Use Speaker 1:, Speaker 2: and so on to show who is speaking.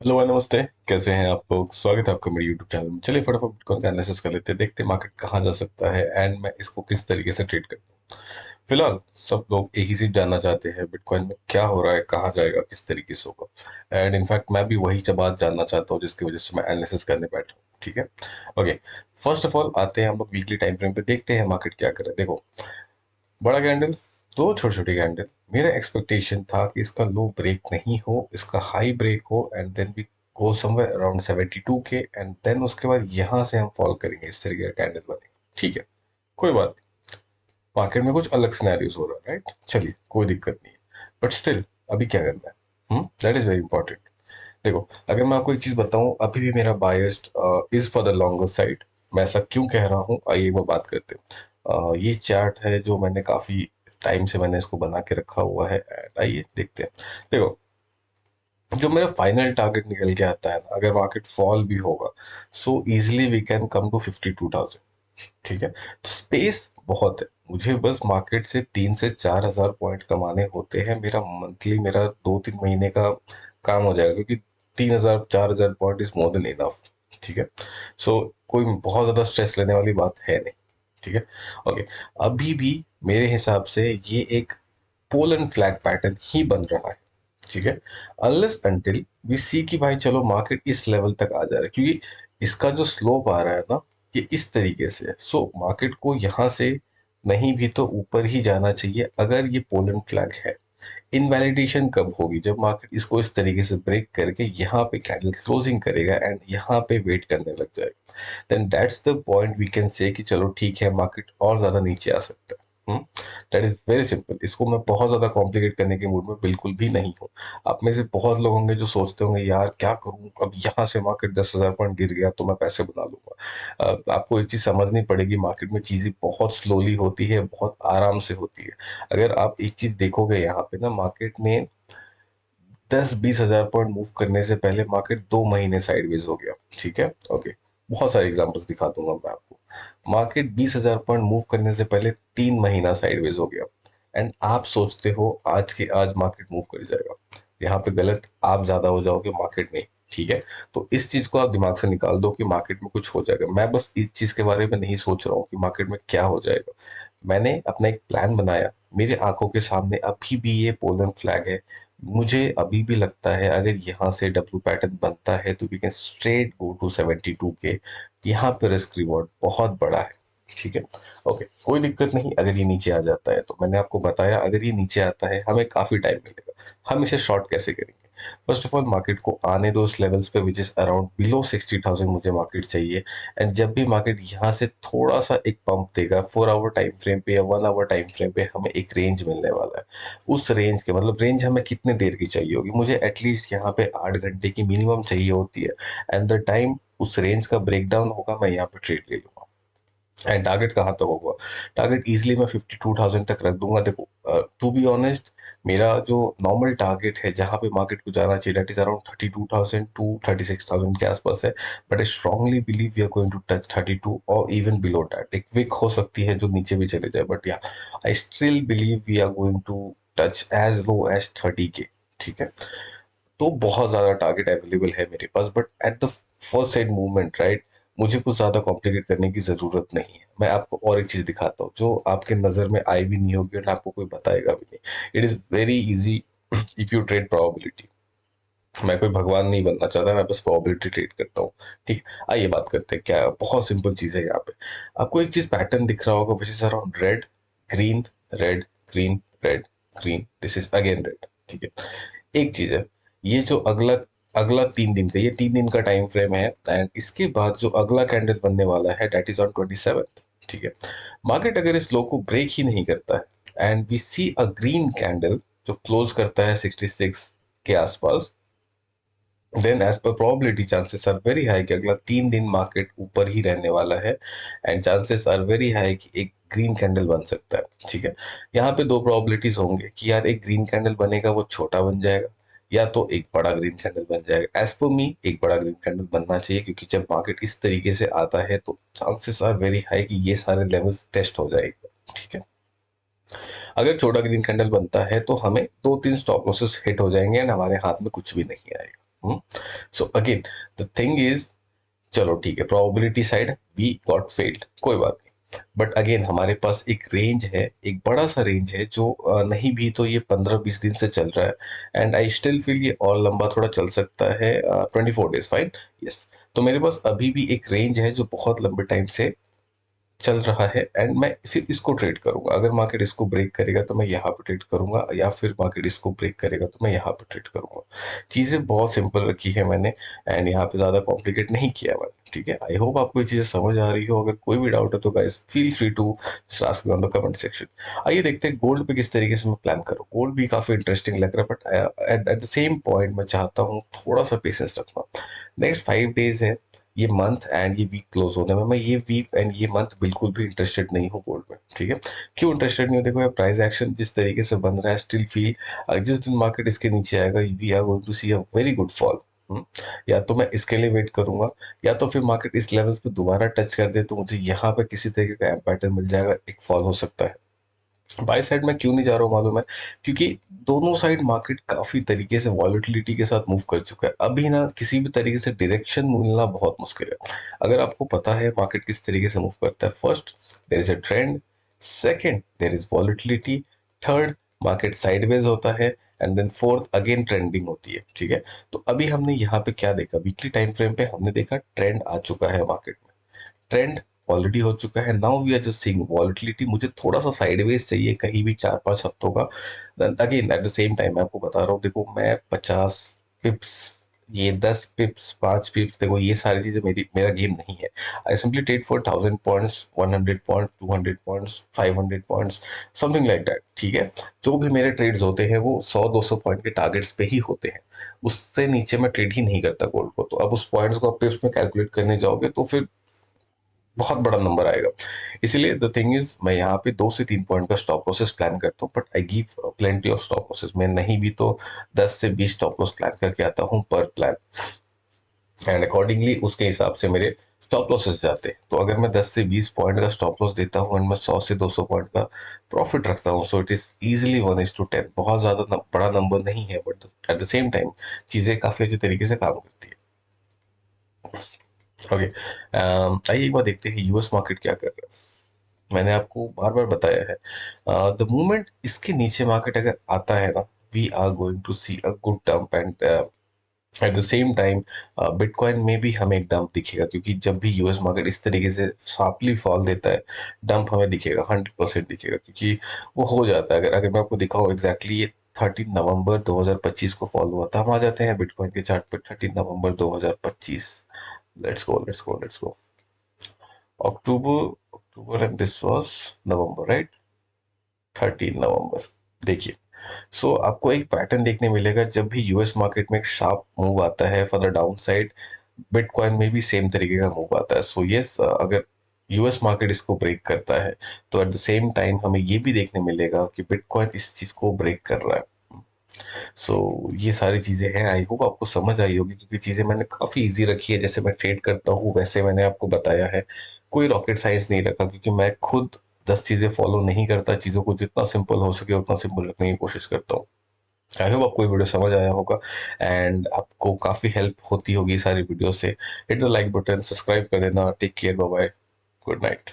Speaker 1: Hello भाई, नमस्ते। कैसे हैं आप लोग? स्वागत है आपका मेरे यूट्यूब चैनल में। चलिए फटाफट बिटकॉइन का एनालिसिस कर लेते हैं, देखते हैं मार्केट कहाँ जा सकता है एंड मैं इसको किस तरीके से ट्रेड करता हूँ। फिलहाल सब लोग एक ही चीज जानना चाहते हैं, बिटकॉइन में क्या हो रहा है, कहाँ जाएगा, किस तरीके से होगा। एंड इनफैक्ट मैं भी वही बात जानना चाहता हूँ जिसकी वजह से मैं एनालिसिस करने बैठा हूँ। ठीक है, ओके। फर्स्ट ऑफ ऑल आते हैं हम लोग वीकली टाइम फ्रेम पे, देखते हैं मार्केट क्या करे। देखो, बड़ा कैंडल, दो छोटे छोटे कैंडल। मेरा एक्सपेक्टेशन था कि इसका लो ब्रेक नहीं हो, इसका हाई ब्रेक हो एंड देन भी गो समवेयर अराउंड 72 के एंड देन उसके बाद यहां से हम फॉल करेंगे, इस तरीके का कैंडल बनेगा। ठीक है, कोई बात नहीं। मार्केट में कुछ अलग सिनेरियोज हो रहा है, राइट? चलिए, कोई दिक्कत नहीं है, बट स्टिल अभी क्या करना है, दैट इज वेरी इंपॉर्टेंट। देखो, अगर मैं आपको एक चीज बताऊं, अभी भी मेरा biased is for the longer side. मैं ऐसा क्यों कह रहा हूं, आइए वो बात करते हैं। ये चार्ट है जो मैंने काफी टाइम से मैंने इसको बना के रखा हुआ है and आइए देखते हैं। देखो, जो मेरा फाइनल टारगेट निकल के आता है ना, अगर मार्केट फॉल भी होगा, so easily we can come to 52,000। ठीक है, तो स्पेस बहुत है। मुझे बस मार्केट से 3 से 4 हजार पॉइंट कमाने होते हैं। मेरा मंथली, मेरा 2-3 महीने का काम हो जाएगा, क्योंकि 3 हजार 4 हजार point is more than enough. ठीक है, सो कोई बहुत ज्यादा स्ट्रेस लेने वाली बात है नहीं। ठीक है, ओके। अभी भी मेरे हिसाब से ये एक पोल एंड फ्लैग पैटर्न ही बन रहा है। ठीक है, अनलेस अंटिल वी सी कि भाई चलो मार्केट इस लेवल तक आ जा रहा है, क्योंकि इसका जो स्लोप आ रहा है ना, ये इस तरीके से है। सो मार्केट को यहाँ से नहीं भी तो ऊपर ही जाना चाहिए अगर ये पोल एंड फ्लैग है। इनवैलिडेशन कब होगी? जब मार्केट इसको इस तरीके से ब्रेक करके यहाँ पे कैंडल क्लोजिंग करेगा एंड यहाँ पे वेट करने लग जाएगा, then that's the point we can say कि चलो ठीक है, मार्केट और ज्यादा नीचे आ सकता है। That is very simple. इसको मैं बहुत ज्यादा कॉम्प्लिकेट करने के मूड में बिल्कुल भी नहीं हूँ। आप में से बहुत लोग होंगे जो सोचते होंगे, यार क्या करूं, अब यहाँ से मार्केट 10 हजार पॉइंट गिर गया तो मैं पैसे बना लूंगा। आपको एक चीज समझनी पड़ेगी, मार्केट में चीजें बहुत स्लोली होती है, बहुत आराम से होती है। अगर आप एक चीज देखोगे यहाँ पे ना, मार्केट ने 10-20 हजार पॉइंट मूव करने से पहले मार्केट 2 महीने साइडवेज हो गया। ठीक है, ओके। बहुत सारे एग्जांपल्स दिखा दूंगा मैं आपको। मार्केट 20 हजार पॉइंट मूव करने से पहले 3 महीना साइडवेज हो गया एंड आप सोचते हो आज के आज मार्केट मूव कर जाएगा। यहाँ पे गलत आप ज्यादा हो जाओगे, मार्केट नहीं। ठीक है, तो इस चीज को आप दिमाग से निकाल दो कि मार्केट में कुछ हो जाएगा। मैं बस इस चीज के बारे में नहीं सोच रहा हूँ कि मार्केट में क्या हो जाएगा। मैंने अपना एक प्लान बनाया, मेरे आंखों के सामने अभी भी ये पोलर फ्लैग है। मुझे अभी भी लगता है अगर यहाँ से डब्ल्यू पैटर्न बनता है तो we can straight go to 72 K. यहाँ पे रिस्क रिवॉर्ड बहुत बड़ा है। ठीक है, ओके, कोई दिक्कत नहीं। अगर ये नीचे आ जाता है तो मैंने आपको बताया, अगर ये नीचे आता है हमें काफी टाइम मिलेगा। हम इसे शॉर्ट कैसे करेंगे? फर्स्ट ऑफ ऑल मार्केट को आने दो उस लेवल्स पे विच इज अराउंड बिलो 60,000 मुझे मार्केट चाहिए। एंड जब भी मार्केट यहाँ से थोड़ा सा एक पंप देगा 4 आवर टाइम फ्रेम पे या 1 आवर टाइम फ्रेम पे, हमें एक रेंज मिलने वाला है। उस रेंज के मतलब रेंज हमें कितने देर की चाहिए होगी? मुझे एटलीस्ट यहाँ पे 8 घंटे की मिनिमम चाहिए होती है। एंड द टाइम उस रेंज का ब्रेकडाउन होगा, मैं यहाँ पे ट्रेड ले लूंगा। एंड टारगेट कहाँ तक होगा? टारगेट इजिली मैं 52,000 तक रख दूंगा। देखो, टू बी ऑनेस्ट, मेरा जो नॉर्मल टारगेट है जहां पे मार्केट को जाना चाहिए, दैट इज अराउंड 32,000 टू 36,000 के आसपास है। But I strongly believe we are going to touch 32 और इवन बिलो दैट। एक वीक हो सकती है जो नीचे भी चले जाए, बट या I still believe we are going to touch as low as 30 K. ठीक है, तो बहुत ज्यादा टारगेट अवेलेबल है मेरे पास, but at the first side movement, right, मुझे कुछ ज्यादा कॉम्प्लिकेट करने की जरूरत नहीं है। मैं आपको और एक चीज दिखाता हूँ जो आपके नजर में आई भी नहीं होगी और आपको कोई बताएगा भी नहीं। It is very easy if you trade probability. मैं कोई भगवान नहीं बनना चाहता, मैं बस प्रोबेबिलिटी ट्रेड करता हूँ। ठीक, आइए बात करते हैं क्या है। बहुत सिंपल चीज है यहाँ पे। आपको एक चीज पैटर्न दिख रहा होगा which is around red, green, red, green, red, green, this is again red. ठीक है, एक चीज है, ये जो अगला अगला 3 दिन का, ये 3 दिन का टाइम फ्रेम है एंड इसके बाद जो अगला कैंडल बनने वाला है दैट इज ऑन 27th। ठीक है, मार्केट अगर इस लो को ब्रेक ही नहीं करता है and we see a green candle जो क्लोज करता है 66 के आसपास, then as per probability chances are very high कि अगला 3 दिन मार्केट ऊपर ही रहने वाला है and chances are very high कि एक ग्रीन कैंडल बन सकता है। ठीक है, यहाँ पे दो प्रोबेबिलिटीज होंगे कि यार एक ग्रीन कैंडल बनेगा, वो छोटा बन जाएगा, या तो एक बड़ा ग्रीन कैंडल बन जाएगा। एज पर मी एक बड़ा ग्रीन कैंडल बनना चाहिए, क्योंकि जब मार्केट इस तरीके से आता है तो चांसेस आर वेरी हाई कि ये सारे लेवल्स टेस्ट हो जाएगा। ठीक है, अगर छोटा ग्रीन कैंडल बनता है तो हमें 2-3 स्टॉप लॉसेस हिट हो जाएंगे एंड हमारे हाथ में कुछ भी नहीं आएगा। So again the thing is, चलो ठीक है, probability side we got failed, कोई बात नहीं, बट अगेन हमारे पास एक रेंज है, एक बड़ा सा रेंज है जो नहीं भी तो ये 15-20 दिन से चल रहा है, एंड आई स्टिल फील ये और लंबा थोड़ा चल सकता है, 24 डेज फाइन। यस, तो मेरे पास अभी भी एक रेंज है जो बहुत लंबे टाइम से चल रहा है, एंड मैं फिर इसको ट्रेड करूंगा। अगर मार्केट इसको ब्रेक करेगा तो मैं यहाँ पे ट्रेड करूंगा, या फिर मार्केट इसको ब्रेक करेगा तो मैं यहाँ पे ट्रेड करूंगा। चीजें बहुत सिंपल रखी है मैंने, एंड यहाँ पे ज्यादा कॉम्प्लिकेट नहीं किया मैंने, ठीक है। आई होप आपको ये चीजें समझ आ रही हो। अगर कोई भी डाउट है तो guys feel free to ask me on the comment section. आइए देखते हैं गोल्ड पे किस तरीके से मैं प्लान करूँ। गोल्ड भी काफी इंटरेस्टिंग लग रहा है, but at the same point मैं चाहता हूँ थोड़ा सा पेशेंस रखना। नेक्स्ट 5 डेज है, ये मंथ एंड ये वीक क्लोज होने में, मैं ये वीक एंड ये मंथ बिल्कुल भी इंटरेस्टेड नहीं हूँ गोल्ड में, ठीक है। क्यों इंटरेस्टेड नहीं हूँ? देखो, प्राइस एक्शन जिस तरीके से बन रहा है, स्टिल फील जिस दिन मार्केट इसके नीचे आएगा we are going to see a very good fall. या तो मैं इसके लिए वेट करूंगा, या तो फिर मार्केट इस लेवल पे दोबारा टच कर दे तो मुझे यहाँ पे किसी तरीके का पैटर्न मिल जाएगा, एक फॉल हो सकता है। बाय साइड में क्यों नहीं जा रहा हूँ मालूम है? क्योंकि दोनों साइड मार्केट काफी तरीके से वॉलेटिलिटी के साथ मूव कर चुका है, अभी ना किसी भी तरीके से डायरेक्शन मिलना बहुत मुश्किल है। अगर आपको पता है मार्केट किस तरीके से मूव करता है, first there is a trend, second there is volatility, third market sideways होता है, and then fourth again trending होती है, ठीक है। तो अभी हमने यहाँ पे क्या देखा, वीकली टाइम फ्रेम पे हमने देखा ट्रेंड आ चुका है मार्केट में, ट्रेंड ऑलरेडी हो चुका है। Now we are just seeing volatility, मुझे थोड़ा सा साइडवेज चाहिए कहीं भी 4-5 हफ्तों का। Again eight the same time मैं आपको बता रहा हूँ, देखो मैं 50 पिप्स, ये 10 पिप्स, 5 पिप्स, देखो ये सारी चीजें मेरा गेम नहीं है। I simply trade for 1000 points, 100 points, 200 points, 500 points, something like that, ठीक है। जो भी मेरे ट्रेड्स होते हैं वो 100-200 पॉइंट के टारगेट्स पे ही होते हैं, उससे नीचे मैं ट्रेड ही नहीं करता गोल्ड को। तो अब उस पॉइंट्स को आप पिप्स में कैलकुलेट करने जाओगे तो फिर बहुत बड़ा नंबर आएगा। इसीलिए द थिंग इज, मैं यहाँ पे 2 से 3 पॉइंट का स्टॉप लॉसेस प्लान करता हूँ, but I give plenty of stop losses. मैं नहीं भी तो 10 से 20 स्टॉप लॉस प्लान करके आता हूँ पर प्लान, एंड अकॉर्डिंगली उसके हिसाब से मेरे स्टॉप लॉसेस जाते हैं। तो अगर मैं 10 से 20 पॉइंट का स्टॉप लॉस देता हूँ एंड मैं 100 से 200 पॉइंट का प्रॉफिट रखता हूँ, सो इट इज इजिली 1:10, बहुत ज्यादा बड़ा नंबर नहीं है, but at the same time चीजें काफी अच्छी तरीके से काम करती है। ओके, आइए एक बार देखते हैं यूएस मार्केट क्या कर रहा है। मैंने आपको बार बार बताया है, द मोमेंट इसके नीचे मार्केट अगर आता है ना, we are going to see a good dump, and at the same time bitcoin में भी हमें एक डंप दिखेगा, क्योंकि जब भी यूएस मार्केट इस तरीके से शार्पली फॉल देता है, डंप हमें दिखेगा, 100% दिखेगा, क्योंकि वो हो जाता है। अगर अगर मैं आपको दिखाऊं एग्जैक्टली, ये 13 नवंबर 2025 को फॉल हुआ था। हम आ जाते हैं बिटकॉइन के चार्ट पे, 13 नवंबर 2025। Let's go, October, October and this was November, right? 13 नवंबर, देखिए। सो आपको एक पैटर्न देखने मिलेगा, जब भी यूएस मार्केट में एक शार्प मूव आता है for the down side, bitcoin में भी सेम तरीके का मूव आता है। सो यस, अगर यूएस मार्केट इसको ब्रेक करता है तो एट द सेम टाइम हमें ये भी देखने मिलेगा कि बिटकॉइन इस चीज को ब्रेक कर रहा है। सो ये सारी चीजें हैं, आई होप आपको समझ आई होगी, क्योंकि चीजें मैंने काफी इजी रखी है, जैसे मैं ट्रेड करता हूँ वैसे मैंने आपको बताया है। कोई रॉकेट साइंस नहीं रखा, क्योंकि मैं खुद 10 चीजें फॉलो नहीं करता, चीजों को जितना सिंपल हो सके उतना सिंपल रखने की कोशिश करता हूँ। आई होप आपको ये वीडियो समझ आया होगा, एंड आपको काफी हेल्प होती होगी सारी वीडियो से। Hit the like button, subscribe कर देना। Take care, bye bye, good night.